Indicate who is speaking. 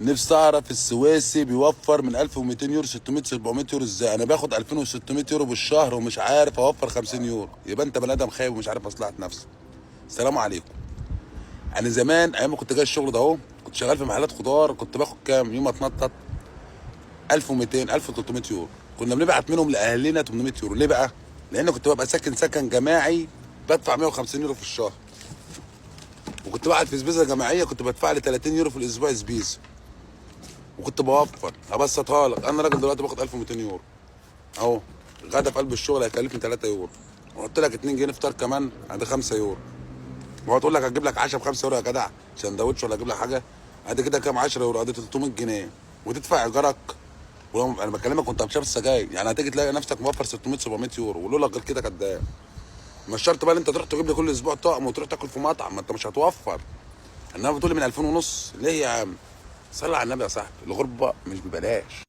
Speaker 1: نفسي اعرف السويسي بيوفر من 1200 يورو 600 700 يورو ازاي؟ انا باخد 2600 يورو بالشهر ومش عارف اوفر 50 يورو. يبقى انت بني ادم خايب ومش عارف مصلحه نفسك. السلام عليكم. انا زمان ايام ما كنت جاي الشغل ده اهو، كنت شغال في محلات خضار، كنت باخد كام يوم اتنطط؟ 1200 1300 يورو. كنا بنبعت منهم لاهلنا 800 يورو. ليه بقى؟ لان كنت ببقى ساكن سكن جماعي، بدفع 150 يورو في الشهر. وكنت بقعد في سبيزه جماعيه، كنت بدفع لي 30 يورو في الاسبوع سبيزه. وكنت بوفر. ابسطها لك، انا راجل دلوقتي باخد 1200 يورو اهو. غدا في قلب الشغل هيكلفني 3 يورو، وقلت لك 2 جنيه فطار كمان ادي 5 يورو. وهو تقول لك هتجيب لك عشاء ب 5 يورو يا جدع، سندوتش ولا اجيب لك حاجه؟ ادي كده كام؟ 10 يورو، ادي 300 جنيه. وتدفع ايجارك. انا بكلمك وانت بتشرب السجاير، يعني هتيجي تلاقي نفسك موفر 600 700 يورو، ولولا غير كده كداب. مش شرط بقى ان انت تروح تجيب لي كل اسبوع طقم وتروح تاكل في مطعم، ما انت مش هتوفر. انما بتقول لي من 2000 ونص ليه يا عم؟ صلي على النبي يا صاحبي، الغربه مش ببلاش.